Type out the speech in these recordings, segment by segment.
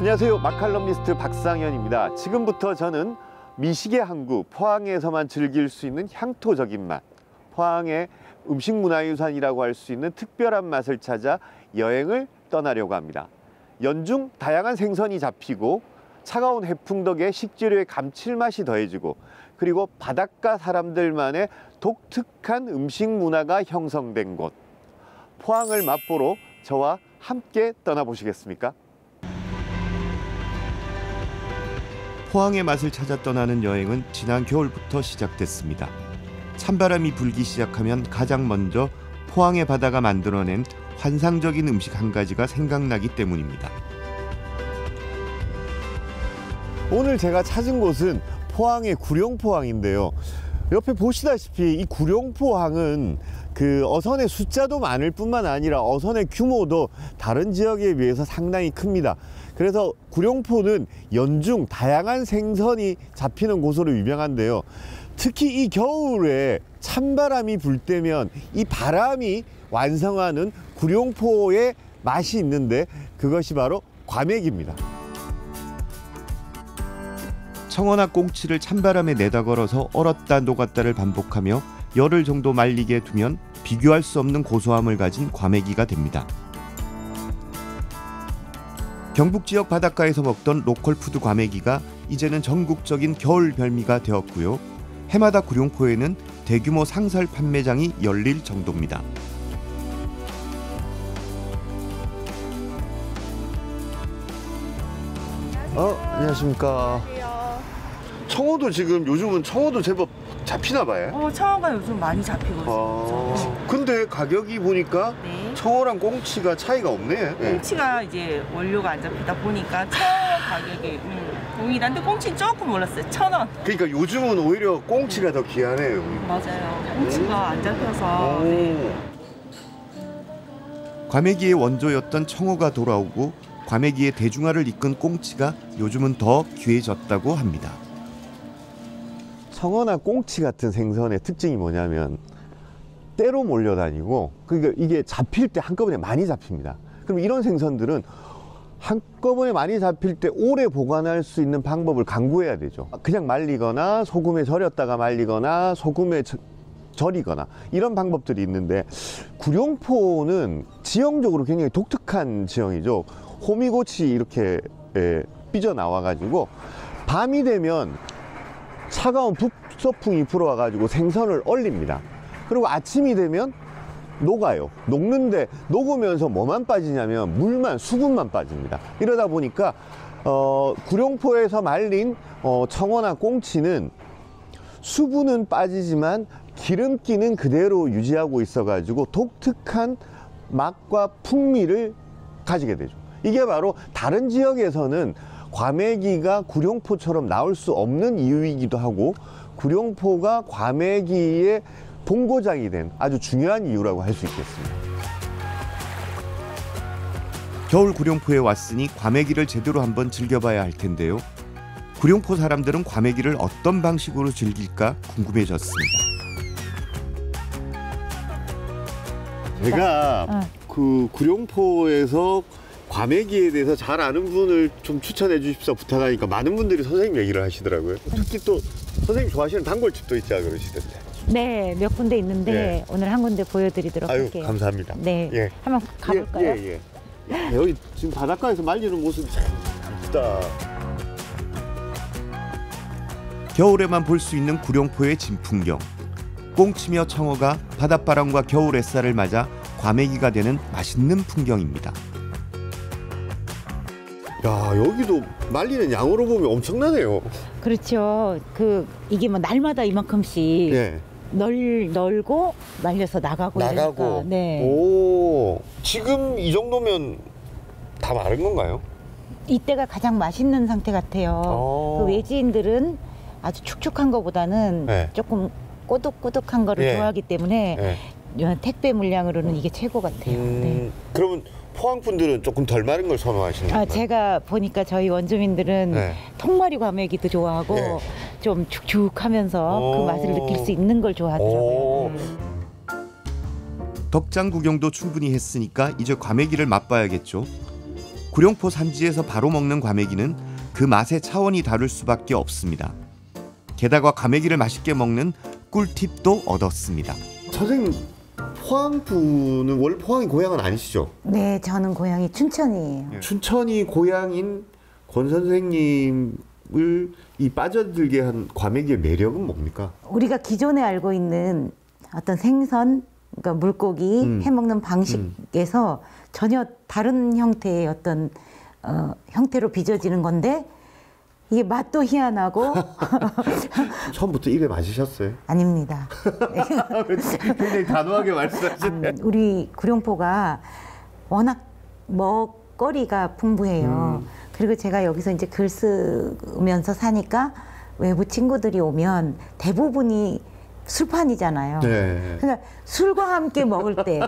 안녕하세요. 마칼럼니스트 박상현입니다. 지금부터 저는 미식의 항구 포항에서만 즐길 수 있는 향토적인 맛, 포항의 음식문화유산이라고 할 수 있는 특별한 맛을 찾아 여행을 떠나려고 합니다. 연중 다양한 생선이 잡히고 차가운 해풍 덕에 식재료의 감칠맛이 더해지고, 그리고 바닷가 사람들만의 독특한 음식 문화가 형성된 곳, 포항을 맛보러 저와 함께 떠나보시겠습니까? 포항의 맛을 찾아 떠나는 여행은 지난 겨울부터 시작됐습니다. 찬바람이 불기 시작하면 가장 먼저 포항의 바다가 만들어낸 환상적인 음식 한 가지가 생각나기 때문입니다. 오늘 제가 찾은 곳은 포항의 구룡포항인데요. 옆에 보시다시피 이 구룡포항은 그 어선의 숫자도 많을 뿐만 아니라 어선의 규모도 다른 지역에 비해서 상당히 큽니다. 그래서 구룡포는 연중 다양한 생선이 잡히는 곳으로 유명한데요. 특히 이 겨울에 찬바람이 불 때면 이 바람이 완성하는 구룡포의 맛이 있는데, 그것이 바로 과메기입니다. 청어나 꽁치를 찬바람에 내다 걸어서 얼었다 녹았다를 반복하며 열흘 정도 말리게 두면 비교할 수 없는 고소함을 가진 과메기가 됩니다. 경북 지역 바닷가에서 먹던 로컬푸드 과메기가 이제는 전국적인 겨울 별미가 되었고요. 해마다 구룡포에는 대규모 상설 판매장이 열릴 정도입니다. 안녕하십니까. 청어도 지금 요즘은 청어도 제법 잡히나 봐요? 청어가 요즘 많이 잡히고 있어요. 근데 가격이 보니까 네. 청어랑 꽁치가 차이가 없네. 꽁치가 이제 원료가 안 잡히다 보니까 청어 가격이 동일한데 꽁치는 조금 올랐어요. 1,000원. 그러니까 요즘은 오히려 꽁치가 더 귀하네요. 맞아요. 꽁치가 안 잡혀서. 네. 과메기의 원조였던 청어가 돌아오고 과메기의 대중화를 이끈 꽁치가 요즘은 더 귀해졌다고 합니다. 청어나 꽁치 같은 생선의 특징이 뭐냐면 때로 몰려다니고, 그러니까 이게 잡힐 때 한꺼번에 많이 잡힙니다. 그럼 이런 생선들은 한꺼번에 많이 잡힐 때 오래 보관할 수 있는 방법을 강구해야 되죠. 그냥 말리거나 소금에 절였다가 말리거나 소금에 절이거나 이런 방법들이 있는데, 구룡포는 지형적으로 굉장히 독특한 지형이죠. 호미곶이 이렇게 삐져 나와가지고 밤이 되면 차가운 북서풍이 불어와가지고 생선을 얼립니다. 그리고 아침이 되면 녹아요. 녹는데 녹으면서 뭐만 빠지냐면 물만, 수분만 빠집니다. 이러다 보니까 구룡포에서 말린 청어나 꽁치는 수분은 빠지지만 기름기는 그대로 유지하고 있어가지고 독특한 맛과 풍미를 가지게 되죠. 이게 바로 다른 지역에서는 과메기가 구룡포처럼 나올 수 없는 이유이기도 하고, 구룡포가 과메기의 본고장이 된 아주 중요한 이유라고 할 수 있겠습니다. 겨울 구룡포에 왔으니 과메기를 제대로 한번 즐겨봐야 할 텐데요. 구룡포 사람들은 과메기를 어떤 방식으로 즐길까 궁금해졌습니다. 제가 그 구룡포에서 과메기에 대해서 잘 아는 분을 좀 추천해 주십사 부탁하니까 많은 분들이 선생님 얘기를 하시더라고요. 특히 또 선생님 좋아하시는 단골집도 있자 그러시던데. 네, 몇 군데 있는데 오늘 한 군데 보여드리도록 할게요. 감사합니다. 네, 한번 가볼까요? 야, 여기 지금 바닷가에서 말리는 모습이 참 예쁘다. 겨울에만 볼 수 있는 구룡포의 진풍경. 꽁치며 청어가 바닷바람과 겨울 햇살을 맞아 과메기가 되는 맛있는 풍경입니다. 야, 여기도 말리는 양으로 보면 엄청나네요. 그렇죠. 이게 뭐 날마다 이만큼씩 널고 말려서 나가고. 이러니까. 네. 오, 지금 이 정도면 다 마른 건가요? 이때가 가장 맛있는 상태 같아요. 그 외지인들은 아주 축축한 거보다는 조금 꼬독꼬독한 거를 좋아하기 때문에 택배 물량으로는 이게 최고 같아요. 그러면 포항 분들은 조금 덜 마른 걸 선호하시는 건가요? 제가 보니까 저희 원주민들은 통마리 과메기도 좋아하고 좀 축축하면서 그 맛을 느낄 수 있는 걸 좋아하더라고요. 덕장 구경도 충분히 했으니까 이제 과메기를 맛봐야겠죠. 구룡포 산지에서 바로 먹는 과메기는 그 맛의 차원이 다를 수밖에 없습니다. 게다가 과메기를 맛있게 먹는 꿀팁도 얻었습니다. 선생님, 포항 분은 원래 포항이 고향은 아니시죠? 네, 저는 고향이 춘천이에요. 춘천이 고향인 권 선생님을 이 빠져들게 한 과메기의 매력은 뭡니까? 우리가 기존에 알고 있는 어떤 생선, 그러니까 물고기 해먹는 방식에서 전혀 다른 형태의 어떤 형태로 빚어지는 건데 이게 맛도 희한하고 처음부터 입에 맞으셨어요? 아닙니다. 굉장히 단호하게 말씀하시네. 우리 구룡포가 워낙 먹거리가 풍부해요. 그리고 제가 여기서 이제 글 쓰면서 사니까 외부 친구들이 오면 대부분이 술판이잖아요. 네. 그러니까 술과 함께 먹을 때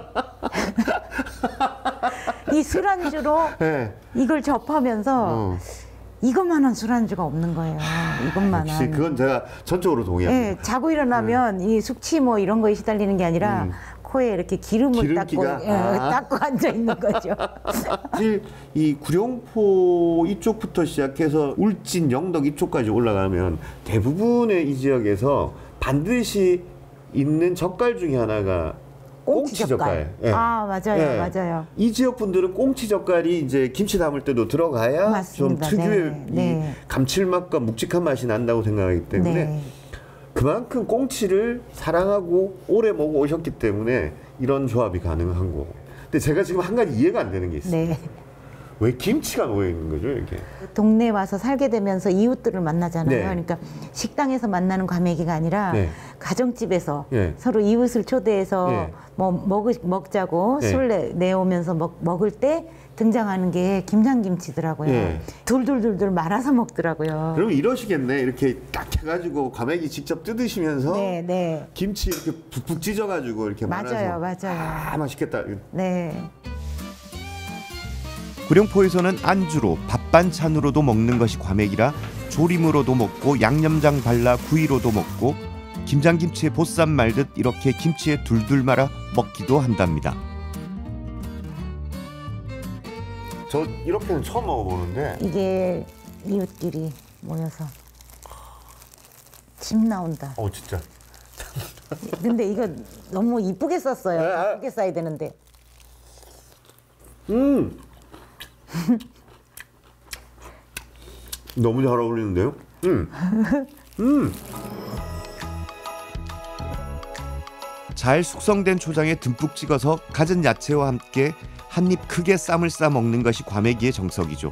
이 술안주로 네. 이걸 접하면서 이것만한 술안주가 없는 거예요. 이것만한. 역시 그건 제가 전적으로 동의합니다. 네, 자고 일어나면 이 숙취 뭐 이런 거에 시달리는 게 아니라 코에 이렇게 기름을 닦고, 기름기가? 닦고 앉아 있는 거죠. 사실 이 구룡포 이쪽부터 시작해서 울진, 영덕 이쪽까지 올라가면 대부분의 이 지역에서 반드시 있는 젓갈 중에 하나가 꽁치 젓갈. 예. 아, 맞아요. 예. 맞아요. 이 지역 분들은 꽁치 젓갈이 이제 김치 담을 때도 들어가야 맞습니다. 좀 특유의 네. 이 네. 감칠맛과 묵직한 맛이 난다고 생각하기 때문에 네. 그만큼 꽁치를 사랑하고 오래 먹어 오셨기 때문에 이런 조합이 가능한 거고. 근데 제가 지금 한 가지 이해가 안 되는 게 있어요. 네. 왜 김치가 놓여 있는 거죠, 이렇게? 동네에 와서 살게 되면서 이웃들을 만나잖아요. 네. 그러니까 식당에서 만나는 과메기가 아니라 네. 가정집에서 네. 서로 이웃을 초대해서 네. 뭐 먹자고 네. 술 내오면서 먹을 때 등장하는 게 김장김치더라고요. 네. 둘둘둘둘 말아서 먹더라고요. 그러면 이러시겠네. 이렇게 딱 해가지고 과메기 직접 뜯으시면서 네, 네. 김치 이렇게 푹푹 찢어가지고 이렇게 맞아요, 말아서 맞아요. 아, 맛있겠다. 네. 구룡포에서는 안주로 밥 반찬으로도 먹는 것이 과메기라 조림으로도 먹고 양념장 발라 구이로도 먹고 김장김치에 보쌈 말듯 이렇게 김치에 둘둘 말아 먹기도 한답니다. 저 이렇게는 처음 먹어보는데 이게 이웃끼리 모여서 침 나온다. 진짜 근데 이거 너무 이쁘게 썼어요. 네. 이쁘게 써야 되는데. 너무 잘 어울리는데요? 잘 숙성된 초장에 듬뿍 찍어서 갖은 야채와 함께 한 입 크게 쌈을 싸 먹는 것이 과메기의 정석이죠.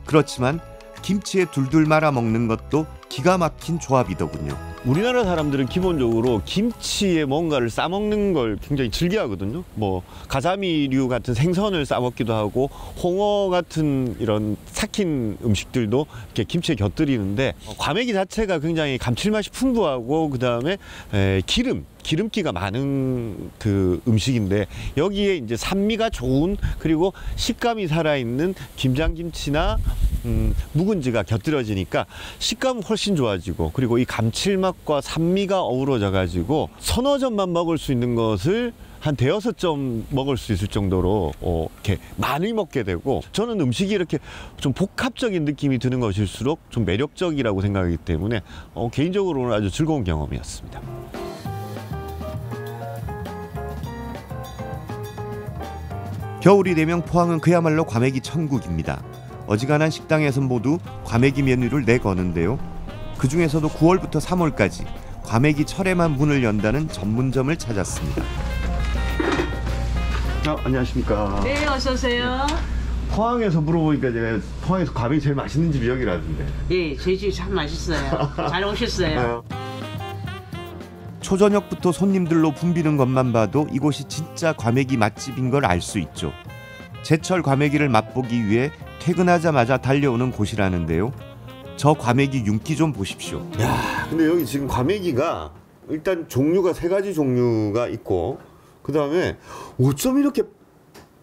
그렇지만 김치에 둘둘 말아 먹는 것도 기가 막힌 조합이더군요. 우리나라 사람들은 기본적으로 김치에 뭔가를 싸먹는 걸 굉장히 즐겨하거든요. 뭐 가자미류 같은 생선을 싸먹기도 하고 홍어 같은 이런 삭힌 음식들도 이렇게 김치에 곁들이는데 과메기 자체가 굉장히 감칠맛이 풍부하고 그다음에 기름기가 많은 그 음식인데 여기에 이제 산미가 좋은 그리고 식감이 살아있는 김장김치나 묵은지가 곁들여지니까 식감은 훨씬 좋아지고 그리고 이 감칠맛과 산미가 어우러져 가지고 서너 점만 먹을 수 있는 것을 한 대여섯 점 먹을 수 있을 정도로 이렇게 많이 먹게 되고 저는 음식이 이렇게 좀 복합적인 느낌이 드는 것일수록 좀 매력적이라고 생각하기 때문에 개인적으로는 아주 즐거운 경험이었습니다. 겨울이 되면 포항은 그야말로 과메기 천국입니다. 어지간한 식당에서 모두 과메기 메뉴를 내거는데요. 그중에서도 9월부터 3월까지 과메기 철에만 문을 연다는 전문점을 찾았습니다. 안녕하십니까. 네, 어서 오세요. 포항에서 물어보니까 제가 포항에서 과메기 제일 맛있는 집이 여기라던데. 예, 저희 집이 참 맛있어요. 잘 오셨어요. 초저녁부터 손님들로 붐비는 것만 봐도 이곳이 진짜 과메기 맛집인 걸 알 수 있죠. 제철 과메기를 맛보기 위해 퇴근하자마자 달려오는 곳이라는데요. 저 과메기 윤기 좀 보십시오. 야, 근데 여기 지금 과메기가 일단 종류가 3가지 종류가 있고 그 다음에 어쩜 이렇게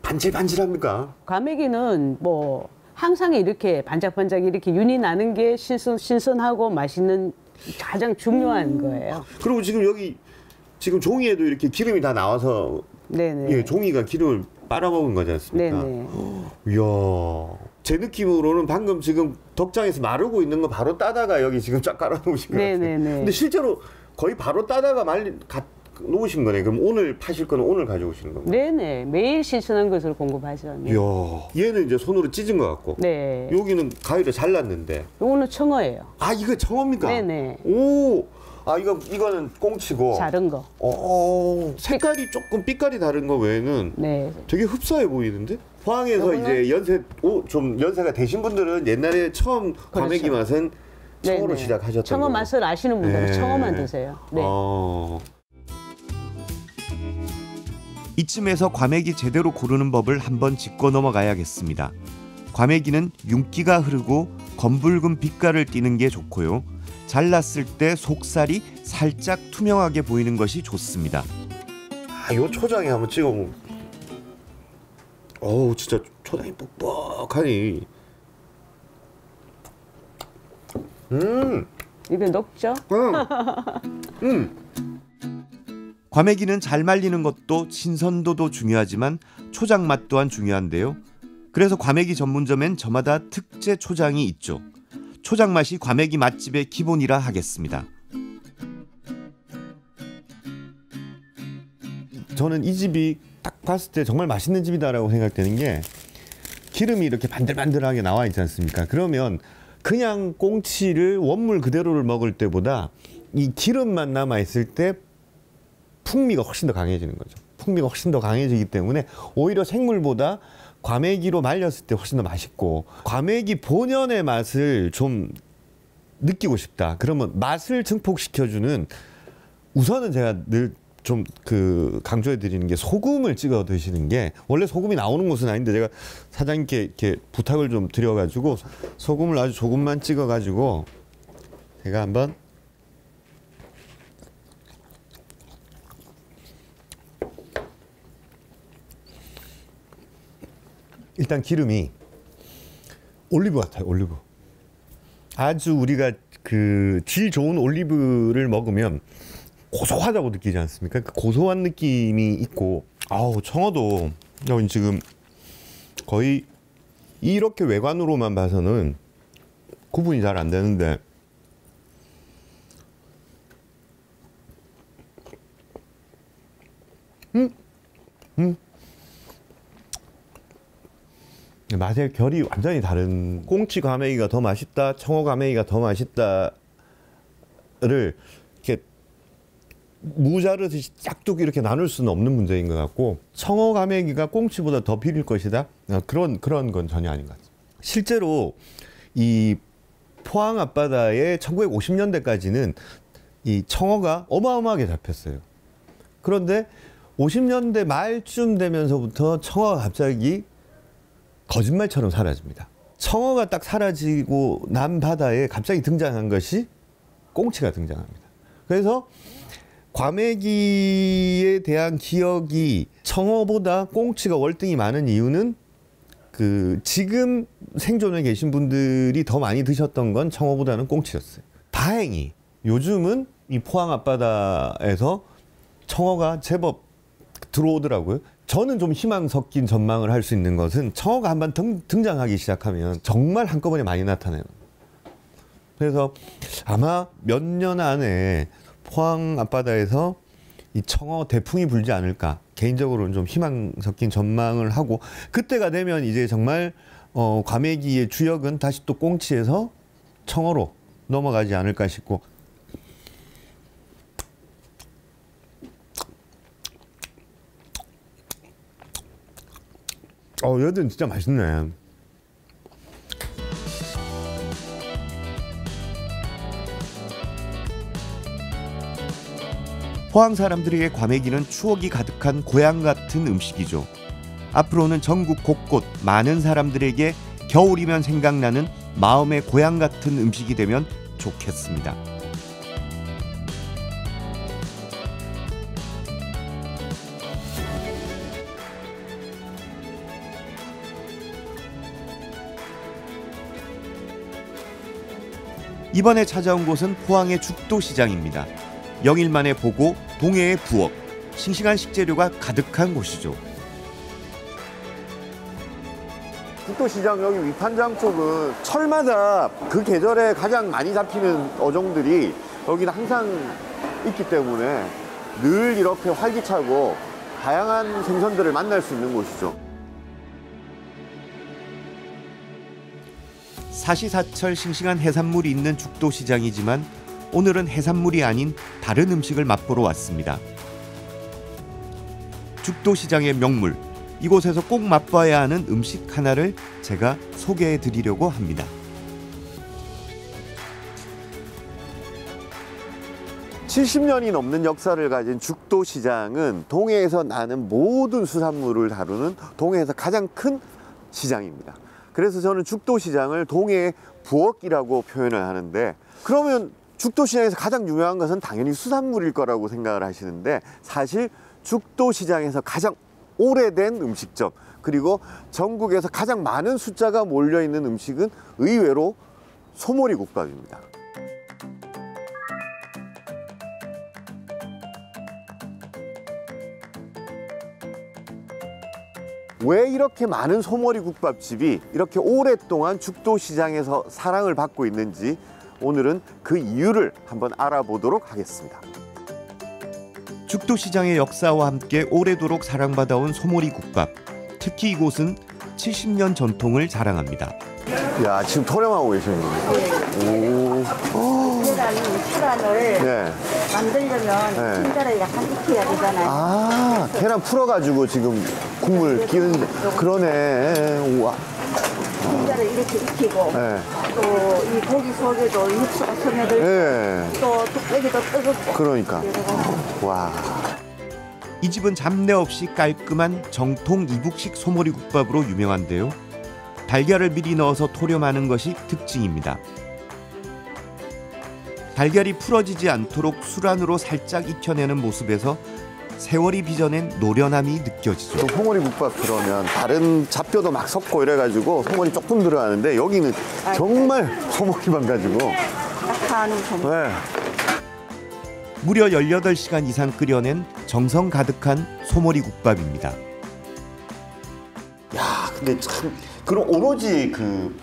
반질반질합니까? 과메기는 뭐 항상 이렇게 반짝반짝 이렇게 윤이 나는 게 신선하고 맛있는 가장 중요한 거예요. 그리고 지금 여기 지금 종이에도 이렇게 기름이 다 나와서 네네. 예, 종이가 기름을 빨아먹은 거지 않습니까? 네네. 이야. 제 느낌으로는 방금 지금 덕장에서 마르고 있는 거 바로 따다가 여기 지금 쫙 깔아놓으신 거 같아요. 네네네. 근데 실제로 거의 바로 따다가 놓으신 거네. 그럼 오늘 파실 거는 오늘 가져오시는 건가요? 네네. 매일 신선한 것을 공급하죠. 네. 이야, 얘는 이제 손으로 찢은 것 같고. 네. 여기는 가위를 잘랐는데. 요거는 청어예요. 아, 이거 청어입니까? 네네. 오, 아 이거는 꽁치고. 자른 거. 색깔이 조금 빛깔이 다른 거 외에는 네. 되게 흡사해 보이는데? 포항에서 요거는- 이제 좀 연세가 되신 분들은 옛날에 처음 과메기 맛은 청어로 네네. 시작하셨던 청어 거고. 맛을 아시는 분들은 네. 청어만 드세요. 네. 이쯤에서 과메기 제대로 고르는 법을 한번 짚고 넘어가야겠습니다. 과메기는 윤기가 흐르고 검붉은 빛깔을 띠는 게 좋고요. 잘랐을 때 속살이 살짝 투명하게 보이는 것이 좋습니다. 아, 요 초장에 한번 찍어 먹으면 어우, 진짜 초장이 뻑뻑하니. 입에 녹죠? 과메기는 잘 말리는 것도 신선도도 중요하지만 초장 맛 또한 중요한데요. 그래서 과메기 전문점엔 저마다 특제 초장이 있죠. 초장 맛이 과메기 맛집의 기본이라 하겠습니다. 저는 이 집이 딱 봤을 때 정말 맛있는 집이다라고 생각되는 게 기름이 이렇게 반들반들하게 나와 있지 않습니까? 그러면 그냥 꽁치를 원물 그대로를 먹을 때보다 이 기름만 남아 있을 때 풍미가 훨씬 더 강해지는 거죠. 풍미가 훨씬 더 강해지기 때문에 오히려 생물보다 과메기로 말렸을 때 훨씬 더 맛있고, 과메기 본연의 맛을 좀 느끼고 싶다. 그러면 맛을 증폭시켜주는, 우선은 제가 늘 좀 강조해 드리는 게 소금을 찍어 드시는 게, 원래 소금이 나오는 곳은 아닌데 제가 사장님께 이렇게 부탁을 좀 드려가지고 소금을 아주 조금만 찍어가지고 제가 한번 일단 기름이 올리브 같아요. 올리브. 아주 우리가 질 좋은 올리브를 먹으면 고소하다고 느끼지 않습니까? 그 고소한 느낌이 있고, 아우, 청어도 지금 거의 이렇게 외관으로만 봐서는 구분이 잘 안 되는데, 맛의 결이 완전히 다른. 꽁치 과메기가 더 맛있다, 청어 과메기가 더 맛있다를 이렇게 무자르듯이 짝뚝 이렇게 나눌 수는 없는 문제인 것 같고, 청어 과메기가 꽁치보다 더 비릴 것이다, 그런 건 전혀 아닌 것 같습니다. 실제로 이 포항 앞바다에 1950년대까지는 이 청어가 어마어마하게 잡혔어요. 그런데 50년대 말쯤 되면서부터 청어가 갑자기 거짓말처럼 사라집니다. 청어가 딱 사라지고 난 바다에 갑자기 등장한 것이 꽁치가 등장합니다. 그래서 과메기에 대한 기억이 청어보다 꽁치가 월등히 많은 이유는 지금 생존에 계신 분들이 더 많이 드셨던 건 청어보다는 꽁치였어요. 다행히 요즘은 이 포항 앞바다에서 청어가 제법 들어오더라고요. 저는 좀 희망 섞인 전망을 할 수 있는 것은 청어가 한번 등장하기 시작하면 정말 한꺼번에 많이 나타나요. 그래서 아마 몇 년 안에 포항 앞바다에서 이 청어 대풍이 불지 않을까, 개인적으로는 좀 희망 섞인 전망을 하고, 그때가 되면 이제 정말 과메기의 주역은 다시 또 꽁치에서 청어로 넘어가지 않을까 싶고. 얘들은 진짜 맛있네. 포항 사람들에게 과메기는 추억이 가득한 고향 같은 음식이죠. 앞으로는 전국 곳곳 많은 사람들에게 겨울이면 생각나는 마음의 고향 같은 음식이 되면 좋겠습니다. 이번에 찾아온 곳은 포항의 죽도시장입니다. 영일만의 보고, 동해의 부엌, 싱싱한 식재료가 가득한 곳이죠. 죽도시장 여기 위판장 쪽은 철마다 그 계절에 가장 많이 잡히는 어종들이 여기는 항상 있기 때문에 늘 이렇게 활기차고 다양한 생선들을 만날 수 있는 곳이죠. 사시사철 싱싱한 해산물이 있는 죽도시장이지만 오늘은 해산물이 아닌 다른 음식을 맛보러 왔습니다. 죽도시장의 명물, 이곳에서 꼭 맛봐야 하는 음식 하나를 제가 소개해 드리려고 합니다. (70년이) 넘는 역사를 가진 죽도시장은 동해에서 나는 모든 수산물을 다루는 동해에서 가장 큰 시장입니다. 그래서 저는 죽도시장을 동해의 부엌이라고 표현을 하는데, 그러면 죽도시장에서 가장 유명한 것은 당연히 수산물일 거라고 생각을 하시는데, 사실 죽도시장에서 가장 오래된 음식점, 그리고 전국에서 가장 많은 숫자가 몰려있는 음식은 의외로 소머리국밥입니다. 왜 이렇게 많은 소머리국밥집이 이렇게 오랫동안 죽도시장에서 사랑을 받고 있는지 오늘은 그 이유를 한번 알아보도록 하겠습니다. 죽도시장의 역사와 함께 오래도록 사랑받아온 소머리국밥. 특히 이곳은 70년 전통을 자랑합니다. 야, 지금 토렴하고 계시는 거예요. 계란을 네. 만들려면 네. 흰자를 약간 익혀야 되잖아요. 아, 계란 풀어가지고 지금 국물 끼는, 그러네. 우와. 흰자를 이렇게 익히고 네. 또 이 고기 속에도 육수가 스며들고 네. 또 뚝배기도 뜨겁고 그러니까. 이래가지고 와. 이 집은 잡내 없이 깔끔한 정통 이북식 소머리국밥으로 유명한데요. 달걀을 미리 넣어서 토렴하는 것이 특징입니다. 달걀이 풀어지지 않도록 수란으로 살짝 익혀내는 모습에서 세월이 빚어낸 노련함이 느껴지죠. 또 소머리국밥 그러면 다른 잡뼈도 막 섞고 이래가지고 소머리 조금 들어가는데 여기는 정말 소머리만 가지고. 약한 소금. 네. 무려 18시간 이상 끓여낸 정성 가득한 소머리국밥입니다. 야, 근데 참, 그럼 오로지 그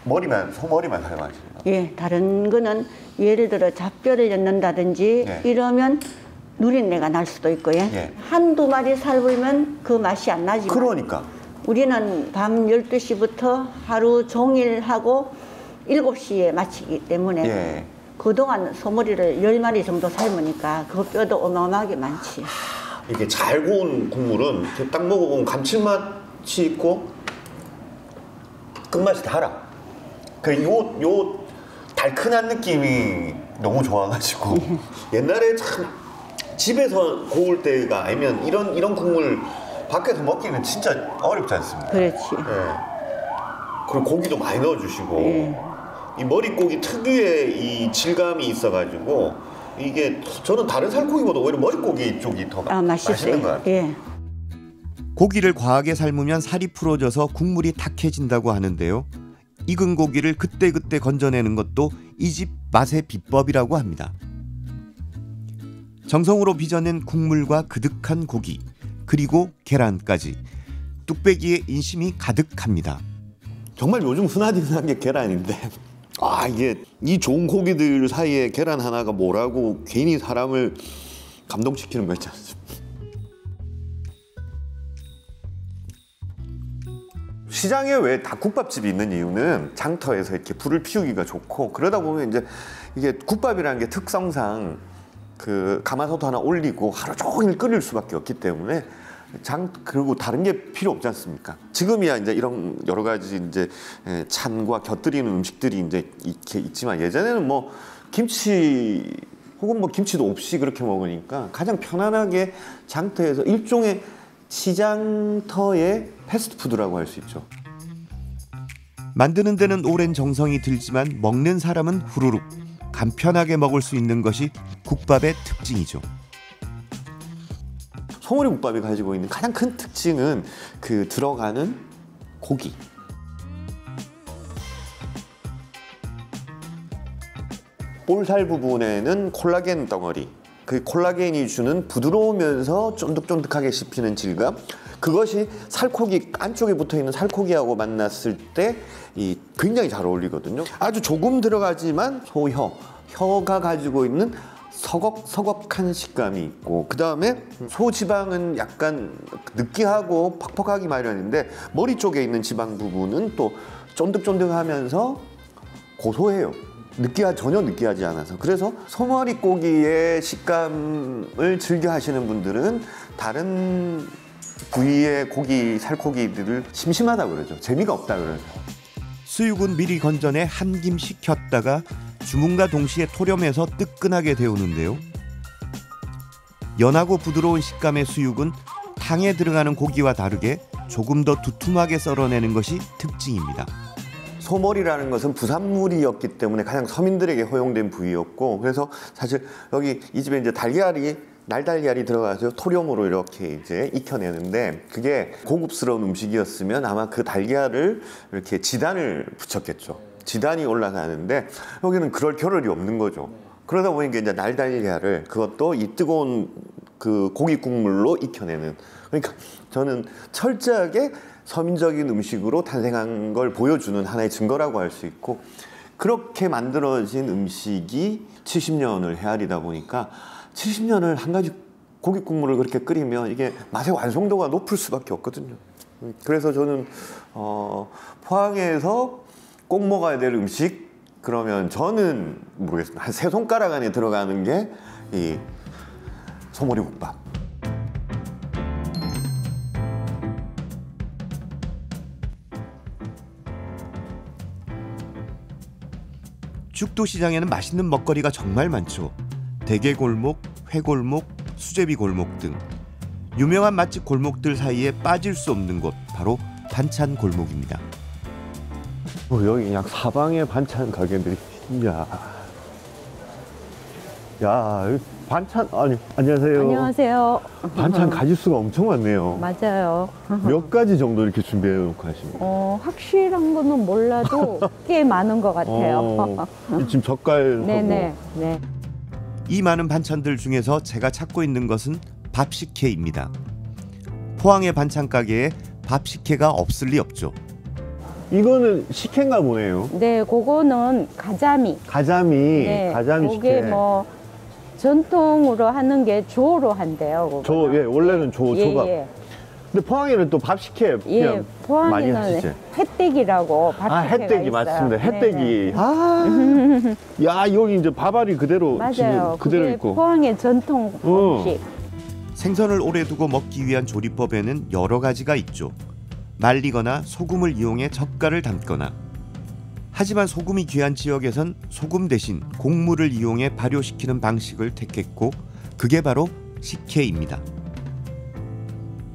소머리만 사용하시나요? 예, 다른 거는 예를 들어 잡뼈를 넣는다든지 네. 이러면 누린내가 날 수도 있고요. 예. 한두 마리 삶으면 그 맛이 안 나지만 그러니까. 우리는 밤 12시부터 하루 종일 하고 7시에 마치기 때문에 예. 그동안 소머리를 10마리 정도 삶으니까 그 뼈도 어마어마하게 많지. 이렇게 잘 고운 국물은 이렇게 딱 먹어보면 감칠맛이 있고 끝맛이 달아. 요 달큰한 느낌이 너무 좋아가지고 옛날에 참 집에서 고울 때가 아니면 이런 국물 밖에서 먹기는 진짜 어렵지 않습니까? 그렇지. 예. 그리고 고기도 많이 넣어주시고 이 머릿고기 특유의 이 질감이 있어가지고 이게 저는 다른 살코기보다 오히려 머릿고기 쪽이 더 맛있는 것 같아요. 예. 고기를 과하게 삶으면 살이 풀어져서 국물이 탁해진다고 하는데요. 익은 고기를 그때그때 건져내는 것도 이 집 맛의 비법이라고 합니다. 정성으로 빚어낸 국물과 그득한 고기, 그리고 계란까지 뚝배기에 인심이 가득합니다. 정말 요즘 흔하디흔한 게 계란인데 이게 이 좋은 고기들 사이에 계란 하나가 뭐라고 괜히 사람을 감동시키는 거 있지 않습니까? 시장에 왜 닭국밥집이 있는 이유는 장터에서 이렇게 불을 피우기가 좋고, 그러다 보면 이제 이게 국밥이라는 게 특성상 그 가마솥 하나 올리고 하루 종일 끓일 수밖에 없기 때문에 그리고 다른 게 필요 없지 않습니까? 지금이야 이제 이런 여러 가지 이제 찬과 곁들이는 음식들이 이제 이렇게 있지만, 예전에는 뭐 김치 혹은 뭐 김치도 없이 그렇게 먹으니까 가장 편안하게 장터에서 일종의 시장터의 패스트푸드라고 할 수 있죠. 만드는 데는 오랜 정성이 들지만 먹는 사람은 후루룩 간편하게 먹을 수 있는 것이 국밥의 특징이죠. 소머리국밥이 가지고 있는 가장 큰 특징은 그 들어가는 고기. 볼살 부분에는 콜라겐 덩어리. 그 콜라겐이 주는 부드러우면서 쫀득쫀득하게 씹히는 질감, 그것이 살코기 안쪽에 붙어있는 살코기하고 만났을 때 굉장히 잘 어울리거든요. 아주 조금 들어가지만 혀가 가지고 있는 서걱서걱한 식감이 있고, 그 다음에 소지방은 약간 느끼하고 퍽퍽하기 마련인데 머리 쪽에 있는 지방 부분은 또 쫀득쫀득하면서 고소해요. 전혀 느끼하지 않아서. 그래서 소머리 고기의 식감을 즐겨 하시는 분들은 다른 부위의 살코기들을 심심하다 그러죠. 재미가 없다 그러죠. 수육은 미리 건져내 한 김 식혔다가 주문과 동시에 토렴해서 뜨끈하게 데우는데요. 연하고 부드러운 식감의 수육은 탕에 들어가는 고기와 다르게 조금 더 두툼하게 썰어내는 것이 특징입니다. 소머리라는 것은 부산물이었기 때문에 가장 서민들에게 허용된 부위였고, 그래서 사실 여기 이 집에 이제 날달걀이 들어가서 토렴으로 이렇게 이제 익혀내는데, 그게 고급스러운 음식이었으면 아마 그 달걀을 이렇게 지단을 붙였겠죠. 지단이 올라가는데 여기는 그럴 겨를이 없는 거죠. 그러다 보니까 이제 날달걀을 그것도 이 뜨거운 그 고기 국물로 익혀내는. 그러니까 저는 철저하게 서민적인 음식으로 탄생한 걸 보여주는 하나의 증거라고 할 수 있고, 그렇게 만들어진 음식이 70년을 헤아리다 보니까 70년을 한 가지 고기 국물을 그렇게 끓이면 이게 맛의 완성도가 높을 수밖에 없거든요. 그래서 저는 포항에서 꼭 먹어야 될 음식, 그러면 저는 모르겠습니다. 한 3손가락 안에 들어가는 게 이 소머리 국밥. 죽도시장에는 맛있는 먹거리가 정말 많죠. 대게골목, 회골목, 수제비골목 등 유명한 맛집 골목들 사이에 빠질 수 없는 곳, 바로 반찬 골목입니다. 여기 그냥 사방에 반찬 가게들이, 야, 반찬, 안녕하세요. 안녕하세요. 반찬 가짓수가 엄청 많네요. 맞아요. 몇 가지 정도 이렇게 준비해 놓고 하십니까? 확실한 거는 몰라도 꽤 많은 것 같아요. 지금 젓갈하고. 네네. 네. 이 많은 반찬들 중에서 제가 찾고 있는 것은 밥식혜입니다. 포항의 반찬 가게에 밥식혜가 없을 리 없죠. 이거는 식혜인가 보네요. 네, 그거는 가자미. 가자미 그게 식혜. 뭐 전통으로 하는 게 조로 한대요. 원래는 조밥. 예. 근데 포항에는 또 밥식혜 그냥 많이 포항에는 하시죠? 햇대기라고 밥식혜가 햇대기 있어요. 맞습니다. 네네. 햇대기. 야, 여기 이제 밥알이 그대로 맞아요. 지금 그대로 그게 있고. 포항의 전통 음식. 생선을 오래 두고 먹기 위한 조리법에는 여러 가지가 있죠. 말리거나 소금을 이용해 젓갈을 담거나. 하지만 소금이 귀한 지역에선 소금 대신 곡물을 이용해 발효시키는 방식을 택했고, 그게 바로 식혜입니다.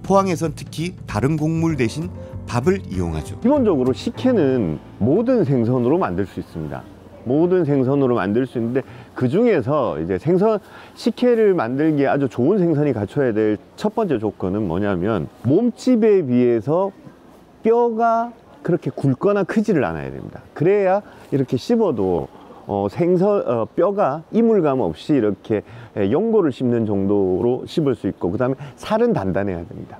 포항에선 특히 다른 곡물 대신 밥을 이용하죠. 기본적으로 식혜는 모든 생선으로 만들 수 있습니다. 모든 생선으로 만들 수 있는데, 그 중에서 이제 식혜를 만들기에 아주 좋은 생선이 갖춰야 될 첫 번째 조건은 뭐냐면, 몸집에 비해서 뼈가 그렇게 굵거나 크지를 않아야 됩니다. 그래야 이렇게 씹어도 뼈가 이물감 없이 이렇게 연골을 씹는 정도로 씹을 수 있고, 그 다음에 살은 단단해야 됩니다.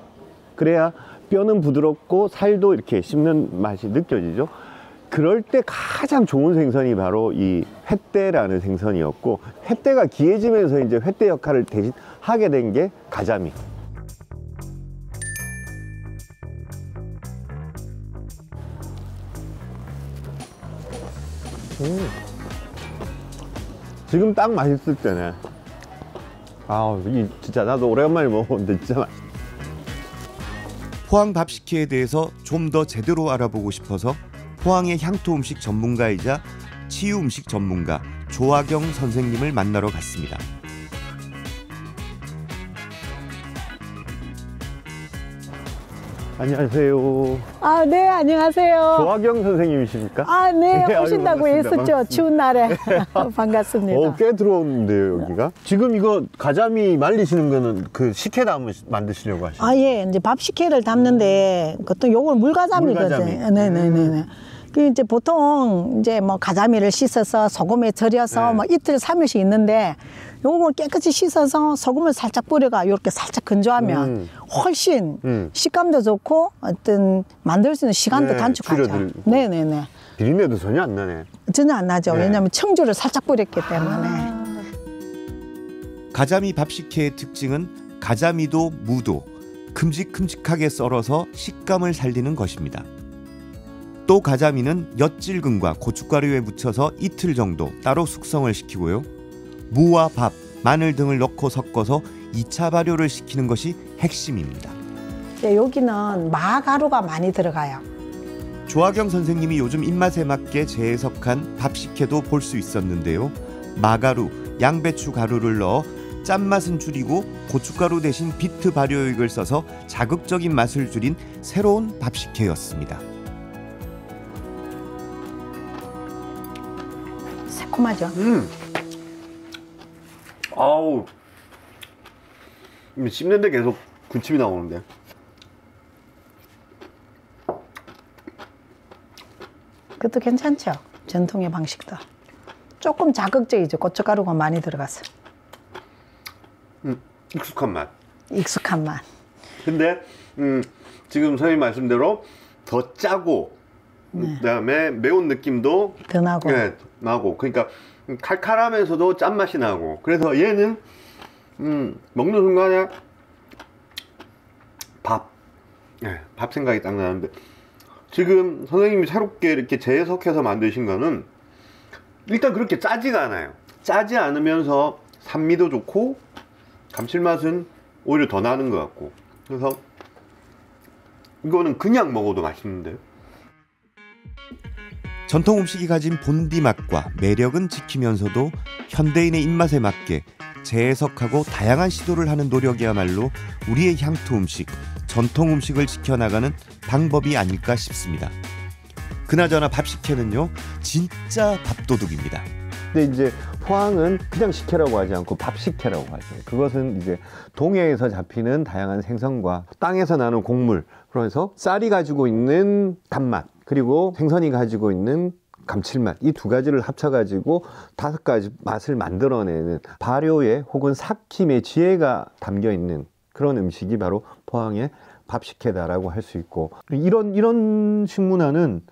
그래야 뼈는 부드럽고 살도 이렇게 씹는 맛이 느껴지죠. 그럴 때 가장 좋은 생선이 바로 이 횟대라는 생선이었고, 횟대가 귀해지면서 이제 횟대 역할을 대신 하게 된 게 가자미. 지금 딱 맛있을 때네. 진짜 나도 오래간만에 먹었는데 진짜 맛있어. 포항 밥식혜에 대해서 좀 더 제대로 알아보고 싶어서 포항의 향토 음식 전문가이자 치유 음식 전문가 조화경 선생님을 만나러 갔습니다. 안녕하세요. 네, 안녕하세요. 조화경 선생님이십니까? 네, 네, 오신다고 아이고, 했었죠. 반갑습니다. 추운 날에. 반갑습니다. 꽤 들어오는데요, 여기가? 지금 이거 가자미 말리시는 거는 그 식혜담을 만드시려고 하시는 거예요? 예, 이제 밥식혜를 담는데, 그것도 요걸 물가자미거든. 물가자미. 네네네. 그 이제 보통 이제 뭐 가자미를 씻어서 소금에 절여서 네. 뭐 이틀 3일씩 있는데 요걸 깨끗이 씻어서 소금을 살짝 뿌려가 이렇게 살짝 건조하면 훨씬 식감도 좋고 어떤 만들 수 있는 시간도 네, 단축하죠. 줄여들고. 네네네. 비린내도 전혀 안 나네. 전혀 안 나죠. 네. 왜냐하면 청주를 살짝 뿌렸기 때문에. 가자미 밥식혜의 특징은 가자미도 무도 큼직큼직하게 썰어서 식감을 살리는 것입니다. 또 가자미는 엿질근과 고춧가루에 묻혀서 이틀 정도 따로 숙성을 시키고요. 무와 밥, 마늘 등을 넣고 섞어서 2차 발효를 시키는 것이 핵심입니다. 네, 여기는 마가루가 많이 들어가요. 조하경 선생님이 요즘 입맛에 맞게 재해석한 밥식혜도 볼 수 있었는데요. 마가루, 양배추 가루를 넣어 짠맛은 줄이고 고춧가루 대신 비트 발효액을 써서 자극적인 맛을 줄인 새로운 밥식혜였습니다. 새콤하죠. 아우. 씹는데 계속 군침이 나오는데. 그것도 괜찮죠. 전통의 방식도. 조금 자극적이죠. 고춧가루가 많이 들어가서. 익숙한 맛. 익숙한 맛. 근데 지금 선생님 말씀대로 더 짜고 그다음에 매운 느낌도 더 나고. 네, 나고. 그러니까 칼칼하면서도 짠맛이 나고. 그래서 얘는 먹는 순간에 밥 생각이 딱 나는데, 지금 선생님이 새롭게 이렇게 재해석해서 만드신 거는 일단 그렇게 짜지가 않아요. 짜지 않으면서 산미도 좋고 감칠맛은 오히려 더 나는 것 같고, 그래서 이거는 그냥 먹어도 맛있는데요. 전통 음식이 가진 본디 맛과 매력은 지키면서도 현대인의 입맛에 맞게 재해석하고 다양한 시도를 하는 노력이야말로 우리의 향토 음식, 전통 음식을 지켜나가는 방법이 아닐까 싶습니다. 그나저나 밥식혜는요, 진짜 밥도둑입니다. 근데 이제 포항은 그냥 식혜라고 하지 않고 밥식혜라고 하죠. 그것은 이제 동해에서 잡히는 다양한 생선과 땅에서 나는 곡물, 그래서 쌀이 가지고 있는 단맛, 그리고 생선이 가지고 있는 감칠맛, 이 두 가지를 합쳐가지고 5가지 맛을 만들어내는 발효의 혹은 삭힘의 지혜가 담겨 있는 그런 음식이 바로 포항의 밥식혜다라고 할 수 있고, 이런 식문화는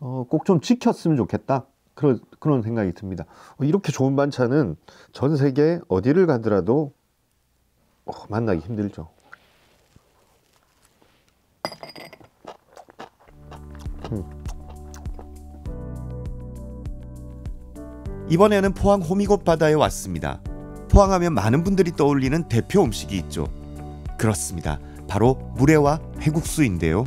꼭 좀 지켰으면 좋겠다, 그런 생각이 듭니다. 이렇게 좋은 반찬은 전 세계 어디를 가더라도 만나기 힘들죠. 이번에는 포항 호미곶 바다에 왔습니다. 포항하면 많은 분들이 떠올리는 대표 음식이 있죠. 그렇습니다. 바로 물회와 회국수인데요.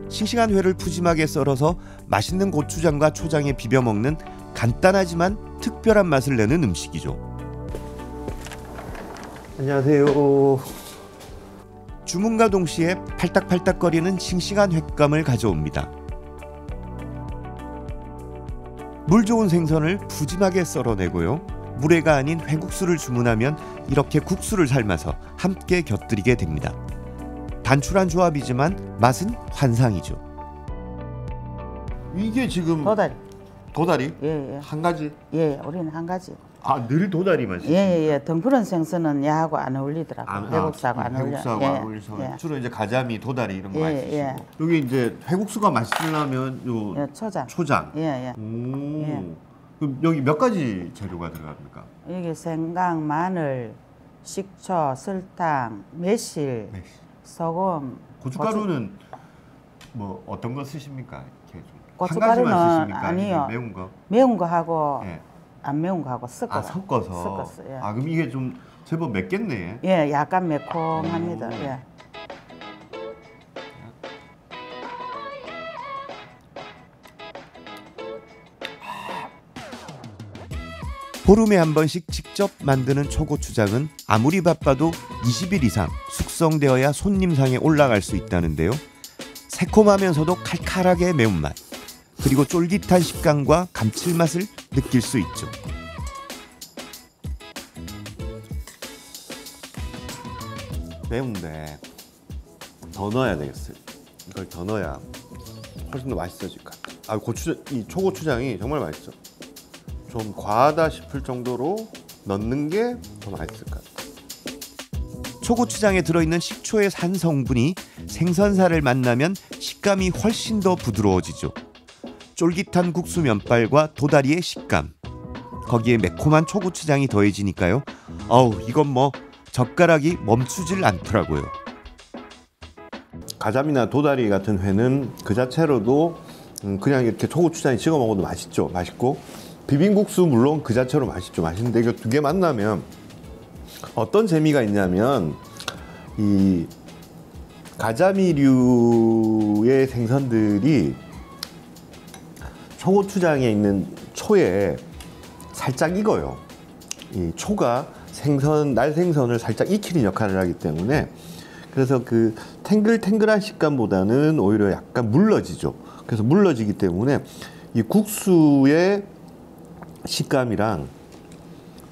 싱싱한 회를 푸짐하게 썰어서 맛있는 고추장과 초장에 비벼 먹는 간단하지만 특별한 맛을 내는 음식이죠. 안녕하세요. 주문과 동시에 팔딱팔딱거리는 싱싱한 횟감을 가져옵니다. 물 좋은 생선을 푸짐하게 썰어내고요. 물회가 아닌 회국수를 주문하면 이렇게 국수를 삶아서 함께 곁들이게 됩니다. 단출한 조합이지만 맛은 환상이죠. 이게 지금 도다리? 예. 한 가지? 예, 우리는 한 가지. 늘 도다리만 쓰시죠? 예. 덩푸른 생선은 야하고 안 어울리더라고요. 회국수하고 안 어울려. 회국수하고 안 어울려서 주로 이제 가자미, 도다리 이런 거 많이 쓰시고. 예. 여기 이제 회국수가 맛있으려면 요 초장. 예. 그럼 여기 몇 가지 재료가 들어갑니까? 여기 생강, 마늘, 식초, 설탕, 매실, 소금. 고춧가루는 뭐 어떤 거 쓰십니까? 이렇게 좀 고춧가루는 한 가지만 쓰십니까? 아니요. 매운 거? 매운 거 하고 예. 안 매운 거 하고 섞어요. 섞어서. 예. 그럼 이게 좀 제법 맵겠네. 예, 약간 매콤합니다. 예. 보름에 한 번씩 직접 만드는 초고추장은 아무리 바빠도 20일 이상 숙성되어야 손님상에 올라갈 수 있다는데요. 새콤하면서도 칼칼하게 매운맛, 그리고 쫄깃한 식감과 감칠맛을 느낄 수 있죠. 매운데 더 넣어야 되겠어요. 이걸 더 넣어야 훨씬 더 맛있어질 것 같아요. 이 초고추장이 정말 맛있어. 좀 과하다 싶을 정도로 넣는 게 더 맛있을 것 같아. 초고추장에 들어있는 식초의 산 성분이 생선살을 만나면 식감이 훨씬 더 부드러워지죠. 쫄깃한 국수 면발과 도다리의 식감, 거기에 매콤한 초고추장이 더해지니까요. 이건 뭐 젓가락이 멈추질 않더라고요. 가자미나 도다리 같은 회는 그 자체로도 그냥 이렇게 초고추장에 찍어 먹어도 맛있죠. 맛있고 비빔국수 물론 그 자체로 맛있죠. 맛있는데 이거 두 개 만나면 어떤 재미가 있냐면 이 가자미류의 생선들이 초고추장에 있는 초에 살짝 익어요. 이 초가 날생선을 살짝 익히는 역할을 하기 때문에 그래서 그 탱글탱글한 식감보다는 오히려 약간 물러지죠. 그래서 물러지기 때문에 이 국수의 식감이랑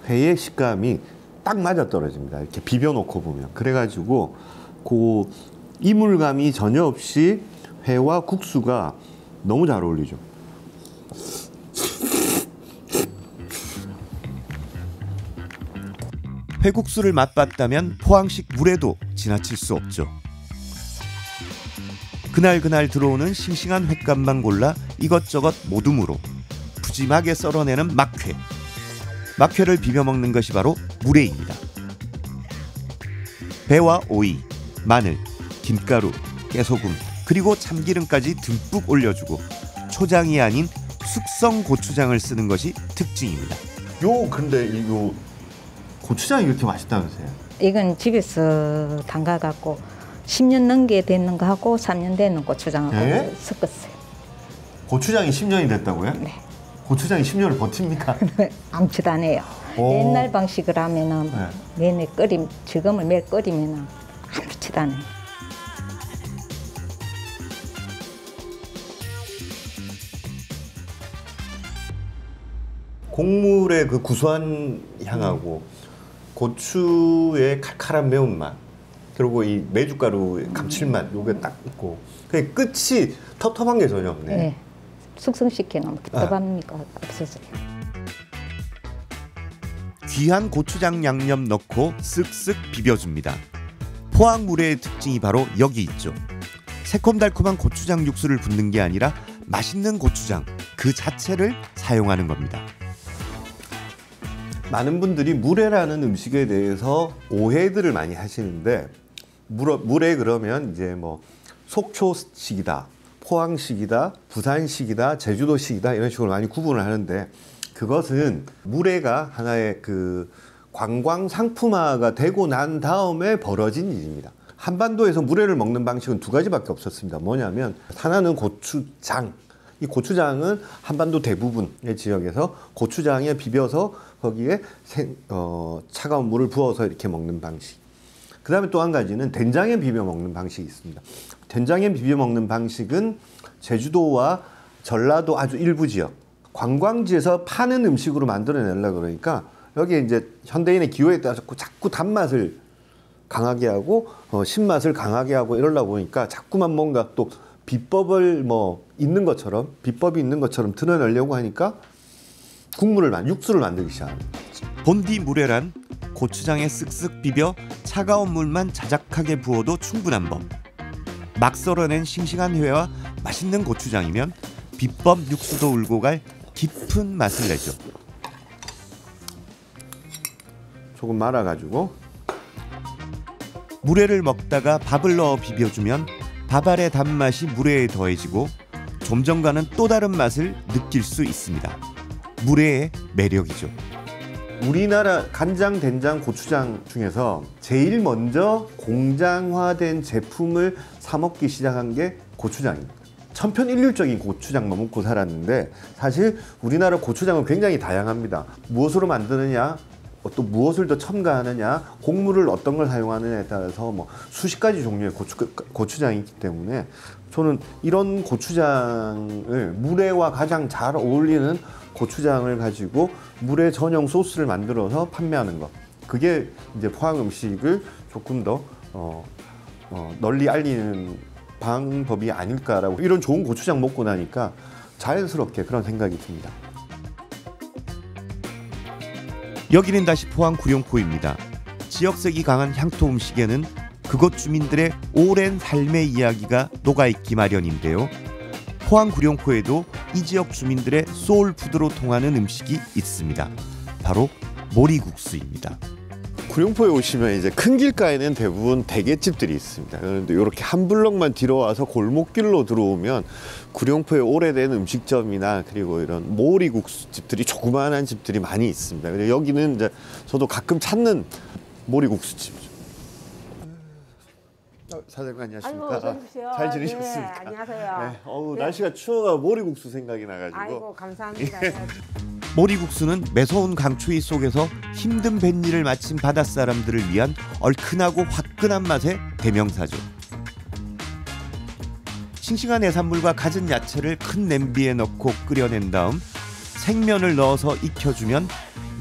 회의 식감이 딱 맞아떨어집니다. 이렇게 비벼놓고 보면. 그래가지고 그 이물감이 전혀 없이 회와 국수가 너무 잘 어울리죠. 회국수를 맛봤다면 포항식 물회도 지나칠 수 없죠. 그날 들어오는 싱싱한 횟감만 골라 이것저것 모두 물어 푸짐하게 썰어내는 막회. 막회를 비벼 먹는 것이 바로 물회입니다. 배와 오이, 마늘, 김가루, 깨소금, 그리고 참기름까지 듬뿍 올려주고 초장이 아닌 숙성 고추장을 쓰는 것이 특징입니다. 근데 이거 고추장이 이렇게 맛있다면서요? 이건 집에서 담가갖고 10년 넘게 됐는 거 하고 3년 되는 고추장하고 예? 섞었어요. 고추장이 10년이 됐다고요? 네. 고추장이 10년을 버팁니까? 아무것도 안 해요. 옛날 방식으로 하면은 내내 지금을 매일 끓이면은 아무렇지도 않아요. 곡물의 그 구수한 향하고 고추의 칼칼한 매운맛 그리고 이 메주가루의 감칠맛 요게 딱 있고 그냥 끝이 텁텁한 게 전혀 없네. 네. 숙성시키는 텁텁합니까? 없어서요. 귀한 고추장 양념 넣고 쓱쓱 비벼줍니다. 포항 물회의 특징이 바로 여기 있죠. 새콤달콤한 고추장 육수를 붓는 게 아니라 맛있는 고추장 그 자체를 사용하는 겁니다. 많은 분들이 물회라는 음식에 대해서 오해들을 많이 하시는데 물회 그러면 이제 뭐 속초식이다, 포항식이다, 부산식이다, 제주도식이다 이런 식으로 많이 구분을 하는데 그것은 물회가 하나의 그 관광 상품화가 되고 난 다음에 벌어진 일입니다. 한반도에서 물회를 먹는 방식은 두 가지밖에 없었습니다. 뭐냐면 하나는 고추장. 이 고추장은 한반도 대부분의 지역에서 고추장에 비벼서 거기에 차가운 물을 부어서 이렇게 먹는 방식. 그 다음에 또 한 가지는 된장에 비벼 먹는 방식이 있습니다. 된장에 비벼 먹는 방식은 제주도와 전라도 아주 일부 지역, 관광지에서 파는 음식으로 만들어내려고 그러니까 여기에 이제 현대인의 기호에 따라서 자꾸 단맛을 강하게 하고 신맛을 강하게 하고 이러려고 보니까 자꾸만 뭔가 또 비법이 있는 것처럼 드러내려고 하니까 육수를 만들기 시작합니다. 본디 물회란 고추장에 쓱쓱 비벼 차가운 물만 자작하게 부어도 충분한 법. 막 썰어낸 싱싱한 회와 맛있는 고추장이면 비법 육수도 울고 갈 깊은 맛을 내죠. 조금 말아가지고 물회를 먹다가 밥을 넣어 비벼주면 밥알의 단맛이 물회에 더해지고 좀 전과는 또 다른 맛을 느낄 수 있습니다. 물회의 매력이죠. 우리나라 간장, 된장, 고추장 중에서 제일 먼저 공장화된 제품을 사 먹기 시작한 게 고추장입니다. 천편일률적인 고추장만 먹고 살았는데 사실 우리나라 고추장은 굉장히 다양합니다. 무엇으로 만드느냐, 또 무엇을 더 첨가하느냐, 곡물을 어떤 걸 사용하느냐에 따라서 수십 가지 종류의 고추장이 있기 때문에 저는 이런 고추장을 물회와 가장 잘 어울리는 고추장을 가지고 물회 전용 소스를 만들어서 판매하는 것. 그게 이제 포항 음식을 조금 더 널리 알리는 방법이 아닐까라고. 이런 좋은 고추장 먹고 나니까 자연스럽게 그런 생각이 듭니다. 여기는 다시 포항 구룡포입니다. 지역색이 강한 향토 음식에는 그곳 주민들의 오랜 삶의 이야기가 녹아있기 마련인데요. 포항 구룡포에도 이 지역 주민들의 소울푸드로 통하는 음식이 있습니다. 바로 모리국수입니다. 구룡포에 오시면 이제 큰 길가에는 대부분 대게집들이 있습니다. 그런데 이렇게 한 블럭만 뒤로 와서 골목길로 들어오면 구룡포의 오래된 음식점이나 그리고 이런 모리국수 집들이 조그마한 집들이 많이 있습니다. 그래서 여기는 이제 저도 가끔 찾는 모리국수 집이죠. 사장님 안녕하십니까? 아이고, 어서오십시오. 잘 지내셨습니까? 네, 안녕하세요. 네. 어우, 네. 날씨가 추워가 모리국수 생각이 나가지고. 아이고, 감사합니다. 모리국수는 매서운 강추위 속에서 힘든 뱃일을 마친 바닷사람들을 위한 얼큰하고 화끈한 맛의 대명사죠. 싱싱한 해산물과 갖은 야채를 큰 냄비에 넣고 끓여낸 다음 생면을 넣어서 익혀주면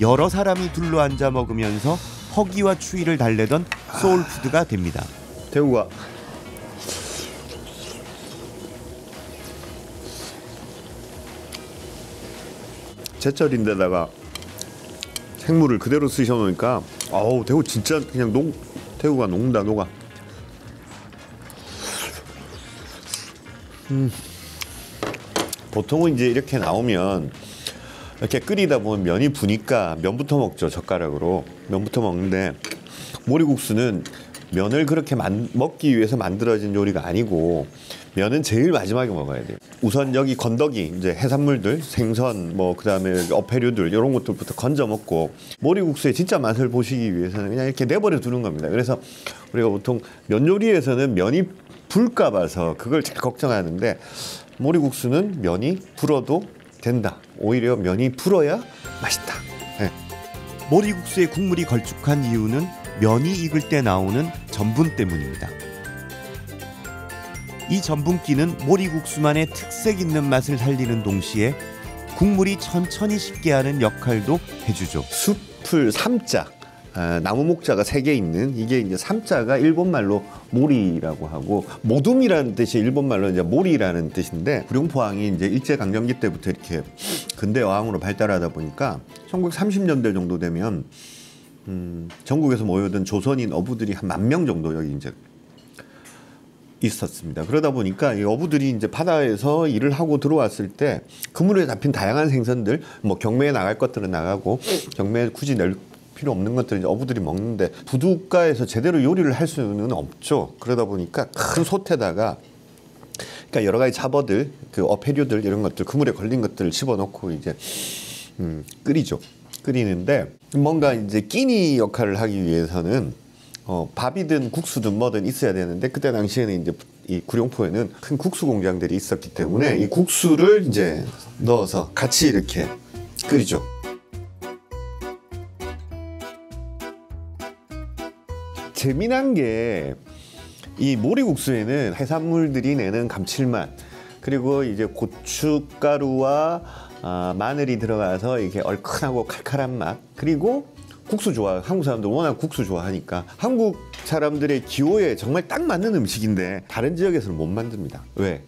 여러 사람이 둘러앉아 먹으면서 허기와 추위를 달래던 소울푸드가 됩니다. 대구가 제철인데다가 생물을 그대로 쓰셔놓으니까 아우 대구 진짜 그냥 대구가 녹는다 녹아. 보통은 이제 이렇게 나오면 이렇게 끓이다 보면 면이 부니까 면부터 먹죠. 젓가락으로 면부터 먹는데 모리국수는 면을 그렇게 먹기 위해서 만들어진 요리가 아니고 면은 제일 마지막에 먹어야 돼요. 우선 여기 건더기 이제 해산물들 생선 뭐 그다음에 어패류들 이런 것들부터 건져 먹고 모리국수의 진짜 맛을 보시기 위해서는 그냥 이렇게 내버려 두는 겁니다. 그래서 우리가 보통 면 요리에서는 면이 불까 봐서 그걸 잘 걱정하는데 모리국수는 면이 불어도 된다. 오히려 면이 불어야 맛있다. 네. 모리국수의 국물이 걸쭉한 이유는 면이 익을 때 나오는 전분 때문입니다. 이 전분기는 모리국수만의 특색 있는 맛을 살리는 동시에 국물이 천천히 식게 하는 역할도 해주죠. 숲을 삼자, 나무 목자가 3개 있는 이게 이제 삼자가 일본 말로 모리라고 하고 모둠이라는 뜻이 일본 말로 이제 모리라는 뜻인데 구룡포항이 이제 일제 강점기 때부터 이렇게 근대 어항으로 발달하다 보니까 1930년대 정도 되면 전국에서 모여든 조선인 어부들이 한 10,000명 정도 여기 이제 있었습니다. 그러다 보니까 이 어부들이 이제 바다에서 일을 하고 들어왔을 때 그물에 잡힌 다양한 생선들, 뭐 경매에 나갈 것들은 나가고 경매에 굳이 낼 필요 없는 것들은 이제 어부들이 먹는데 부둣가에서 제대로 요리를 할 수는 없죠. 그러다 보니까 큰 솥에다가 그러니까 여러 가지 잡어들, 그 어패류들 이런 것들 그물에 걸린 것들을 집어넣고 이제 끓이죠. 끓이는데 뭔가 이제 끼니 역할을 하기 위해서는 밥이든 국수든 뭐든 있어야 되는데 그때 당시에는 이제 이 구룡포에는 큰 국수 공장들이 있었기 때문에 이 국수를 이제 넣어서 같이 이렇게 끓이죠. 재미난 게 이 모리국수에는 해산물들이 내는 감칠맛 그리고 이제 고춧가루와 마늘이 들어가서 이렇게 얼큰하고 칼칼한 맛 그리고 국수 좋아. 한국 사람들 워낙 국수 좋아하니까 한국 사람들의 기호에 정말 딱 맞는 음식인데 다른 지역에서는 못 만듭니다. 왜?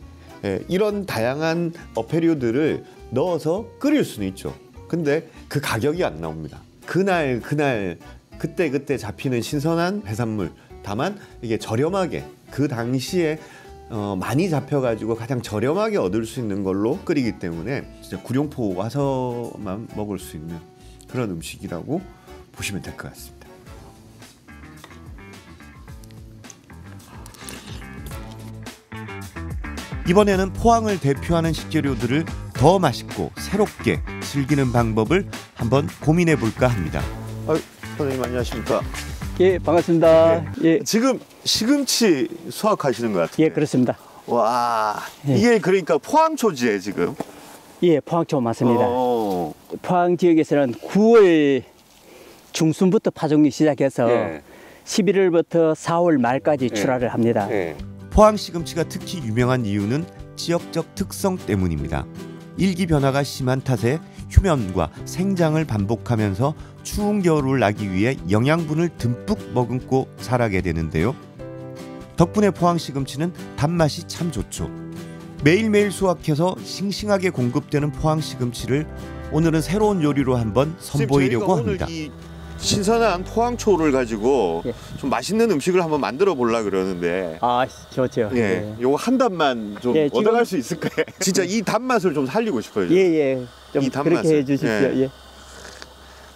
이런 다양한 어패류들을 넣어서 끓일 수는 있죠. 근데 그 가격이 안 나옵니다. 그날 그때 잡히는 신선한 해산물 다만 이게 저렴하게 그 당시에 많이 잡혀가지고 가장 저렴하게 얻을 수 있는 걸로 끓이기 때문에 진짜 구룡포 와서만 먹을 수 있는 그런 음식이라고 보시면 될 것 같습니다. 이번에는 포항을 대표하는 식재료들을 더 맛있고 새롭게 즐기는 방법을 한번 고민해 볼까 합니다. 선생님 안녕하십니까? 예, 반갑습니다. 예. 지금 시금치 수확하시는 것 같아요. 예, 그렇습니다. 와, 이게 그러니까 포항초지에 지금? 예, 포항초 맞습니다. 포항 지역에서는 9월 중순부터 파종이 시작해서 11월부터 4월 말까지 출하를 합니다. 포항 시금치가 특히 유명한 이유는 지역적 특성 때문입니다. 일기 변화가 심한 탓에 휴면과 생장을 반복하면서 추운 겨울을 나기 위해 영양분을 듬뿍 머금고 자라게 되는데요. 덕분에 포항 시금치는 단맛이 참 좋죠. 매일매일 수확해서 싱싱하게 공급되는 포항 시금치를 오늘은 새로운 요리로 한번 선보이려고 합니다. 오늘 이 신선한 포항초를 가지고 좀 맛있는 음식을 한번 만들어 보려고 그러는데. 아, 좋죠. 예, 요거 한 단만 좀 얻어갈 수 있을까요? 진짜 이 단맛을 좀 살리고 싶어요. 예. 좀 이 단맛을. 그렇게 해주십시오. 예.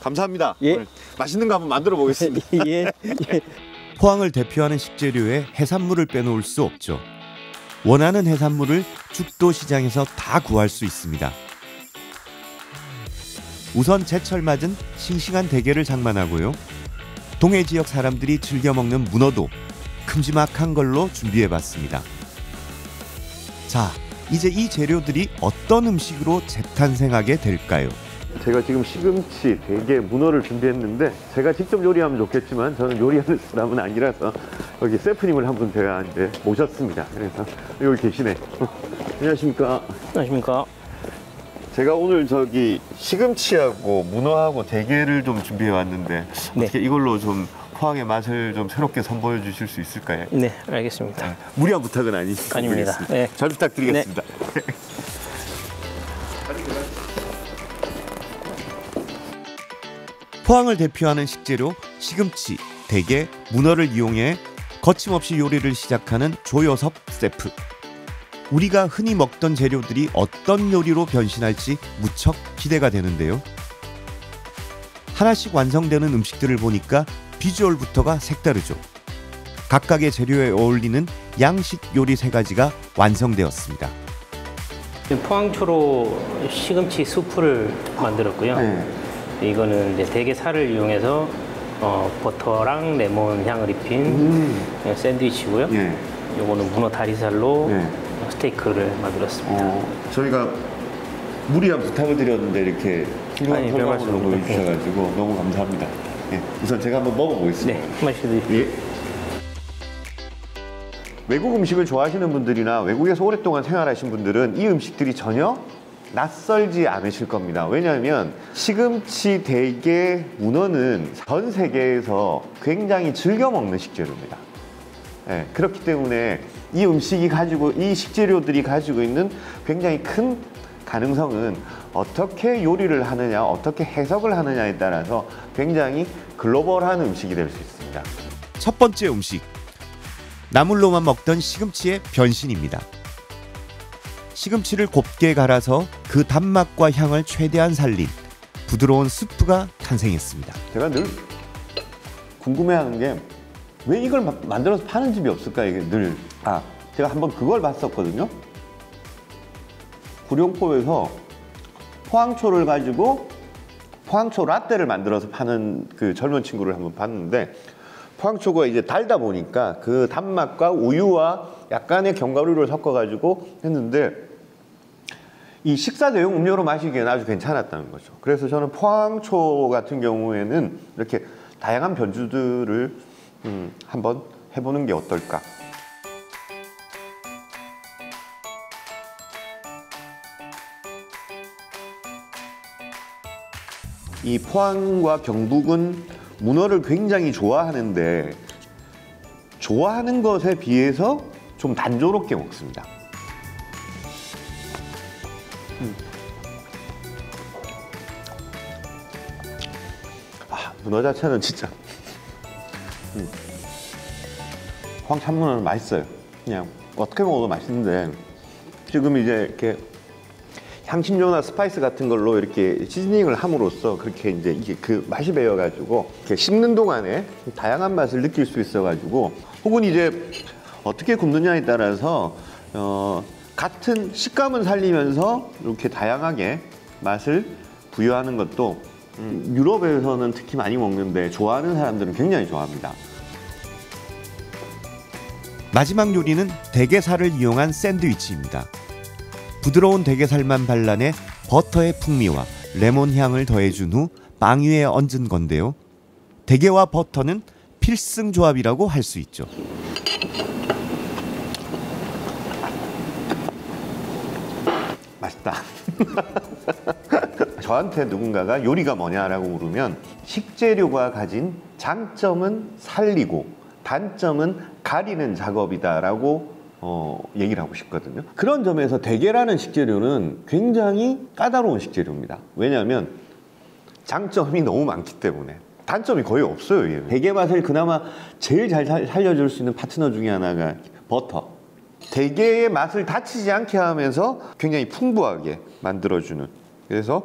감사합니다. 예. 오늘 맛있는 거 한번 만들어 보겠습니다. 예. 포항을 대표하는 식재료에 해산물을 빼놓을 수 없죠. 원하는 해산물을 죽도 시장에서 다 구할 수 있습니다. 우선 제철 맞은 싱싱한 대게를 장만하고요. 동해 지역 사람들이 즐겨 먹는 문어도 큼지막한 걸로 준비해봤습니다. 자, 이제 이 재료들이 어떤 음식으로 재탄생하게 될까요? 제가 지금 시금치, 대게, 문어를 준비했는데 제가 직접 요리하면 좋겠지만 저는 요리하는 사람은 아니라서 여기 셰프님을 한 분 제가 이제 모셨습니다. 그래서 여기 계시네. 안녕하십니까? 안녕하십니까? 제가 오늘 저기 시금치하고 문어하고 대게를 좀 준비해 왔는데 어떻게 이걸로 좀 포항의 맛을 좀 새롭게 선보여 주실 수 있을까요? 네, 알겠습니다. 무리한 부탁은 아니니까. 아닙니다. 네. 잘 부탁드리겠습니다. 포항을 대표하는 식재료 시금치, 대게, 문어를 이용해 거침없이 요리를 시작하는 조여섭 셰프. 우리가 흔히 먹던 재료들이 어떤 요리로 변신할지 무척 기대가 되는데요. 하나씩 완성되는 음식들을 보니까 비주얼부터가 색다르죠. 각각의 재료에 어울리는 양식 요리 3가지가 완성되었습니다. 포항초로 시금치 수프를 만들었고요. 이거는 이제 대게 살을 이용해서 버터랑 레몬 향을 입힌 샌드위치고요. 요거는 문어 다리살로 스테이크를 만들었습니다. 저희가 무리한 부탁을 드렸는데 이렇게 훌륭한 결과물로 보여주셔가지고 너무 감사합니다. 예, 우선 제가 한번 먹어보겠습니다. 네, 맛있게 예. 외국 음식을 좋아하시는 분들이나 외국에서 오랫동안 생활하신 분들은 이 음식들이 전혀 낯설지 않으실 겁니다. 왜냐하면 시금치, 대게, 문어는 전 세계에서 굉장히 즐겨 먹는 식재료입니다. 예, 그렇기 때문에 이 음식이 가지고, 이 식재료들이 가지고 있는 굉장히 큰 가능성은 어떻게 요리를 하느냐, 어떻게 해석을 하느냐에 따라서 굉장히 글로벌한 음식이 될 수 있습니다. 첫 번째 음식, 나물로만 먹던 시금치의 변신입니다. 시금치를 곱게 갈아서 그 단맛과 향을 최대한 살린 부드러운 스프가 탄생했습니다. 제가 늘 궁금해하는 게 왜 이걸 만들어서 파는 집이 없을까, 이게 늘. 제가 한번 그걸 봤었거든요. 구룡포에서 포항초를 가지고 포항초 라떼를 만들어서 파는 그 젊은 친구를 한번 봤는데, 포항초가 이제 달다 보니까 그 단맛과 우유와 약간의 견과류를 섞어가지고 했는데 이 식사 대용 음료로 마시기에는 아주 괜찮았다는 거죠. 그래서 저는 포항초 같은 경우에는 이렇게 다양한 변주들을 한번 해보는 게 어떨까. 이 포항과 경북은 문어를 굉장히 좋아하는데 좋아하는 것에 비해서 좀 단조롭게 먹습니다. 문어 자체는 진짜 포항 참문어는 맛있어요. 그냥 어떻게 먹어도 맛있는데 지금 이제 이렇게 향신료나 스파이스 같은 걸로 이렇게 시즈닝을 함으로써 그렇게 이제 이게 그 맛이 배어가지고 이렇게 씹는 동안에 다양한 맛을 느낄 수 있어가지고, 혹은 이제 어떻게 굽느냐에 따라서 같은 식감은 살리면서 이렇게 다양하게 맛을 부여하는 것도 유럽에서는 특히 많이 먹는데 좋아하는 사람들은 굉장히 좋아합니다. 마지막 요리는 대게살을 이용한 샌드위치입니다. 부드러운 대게살만 발라내 버터의 풍미와 레몬 향을 더해준 후 빵 위에 얹은 건데요. 대게와 버터는 필승 조합이라고 할 수 있죠. 맛있다. 저한테 누군가가 요리가 뭐냐라고 물으면 식재료가 가진 장점은 살리고 단점은 가리는 작업이다라고 얘기를 하고 싶거든요. 그런 점에서 대게라는 식재료는 굉장히 까다로운 식재료입니다. 왜냐하면 장점이 너무 많기 때문에 단점이 거의 없어요. 얘는. 대게 맛을 그나마 제일 잘 살려줄 수 있는 파트너 중에 하나가 버터. 대게의 맛을 다치지 않게 하면서 굉장히 풍부하게 만들어주는. 그래서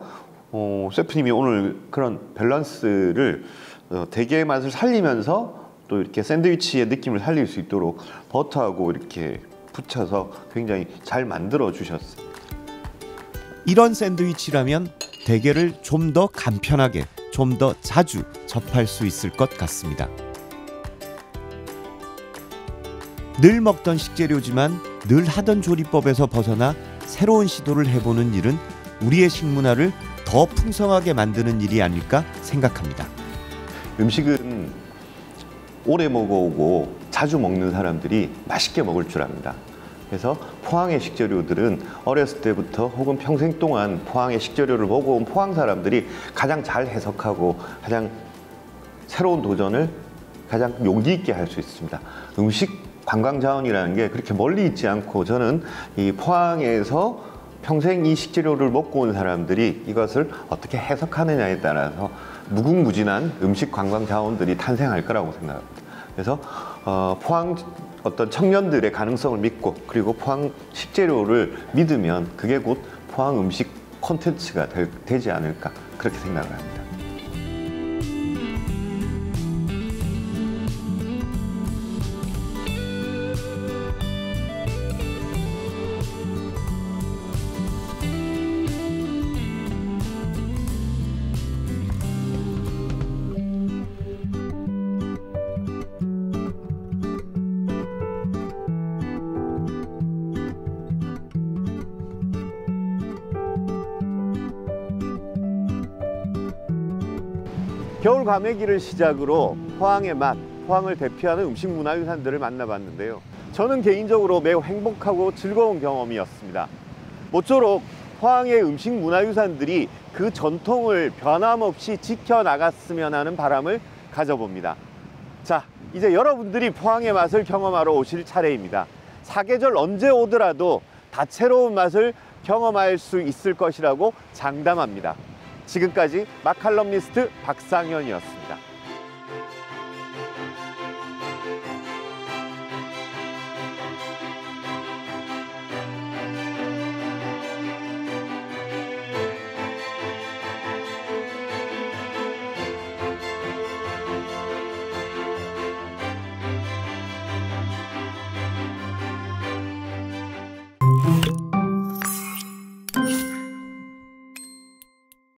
셰프님이 오늘 그런 밸런스를 대게의 맛을 살리면서 또 이렇게 샌드위치의 느낌을 살릴 수 있도록 버터하고 이렇게 붙여서 굉장히 잘 만들어 주셨어요. 이런 샌드위치라면 대게를 좀 더 간편하게, 좀 더 자주 접할 수 있을 것 같습니다. 늘 먹던 식재료지만 늘 하던 조리법에서 벗어나 새로운 시도를 해보는 일은 우리의 식문화를 더 풍성하게 만드는 일이 아닐까 생각합니다. 음식은 오래 먹어오고 자주 먹는 사람들이 맛있게 먹을 줄 압니다. 그래서 포항의 식재료들은 어렸을 때부터 혹은 평생 동안 포항의 식재료를 먹어온 포항 사람들이 가장 잘 해석하고 가장 새로운 도전을 가장 용기 있게 할 수 있습니다. 음식 관광 자원이라는 게 그렇게 멀리 있지 않고 저는 이 포항에서 평생 이 식재료를 먹고 온 사람들이 이것을 어떻게 해석하느냐에 따라서 무궁무진한 음식 관광 자원들이 탄생할 거라고 생각합니다. 그래서 포항 어떤 청년들의 가능성을 믿고 그리고 포항 식재료를 믿으면 그게 곧 포항 음식 콘텐츠가 되지 않을까 그렇게 생각을 합니다. 겨울 과메기를 시작으로 포항의 맛, 포항을 대표하는 음식 문화유산들을 만나봤는데요. 저는 개인적으로 매우 행복하고 즐거운 경험이었습니다. 모쪼록 포항의 음식 문화유산들이 그 전통을 변함없이 지켜나갔으면 하는 바람을 가져봅니다. 자, 이제 여러분들이 포항의 맛을 경험하러 오실 차례입니다. 사계절 언제 오더라도 다채로운 맛을 경험할 수 있을 것이라고 장담합니다. 지금까지 마칼럼니스트 박상현이었습니다.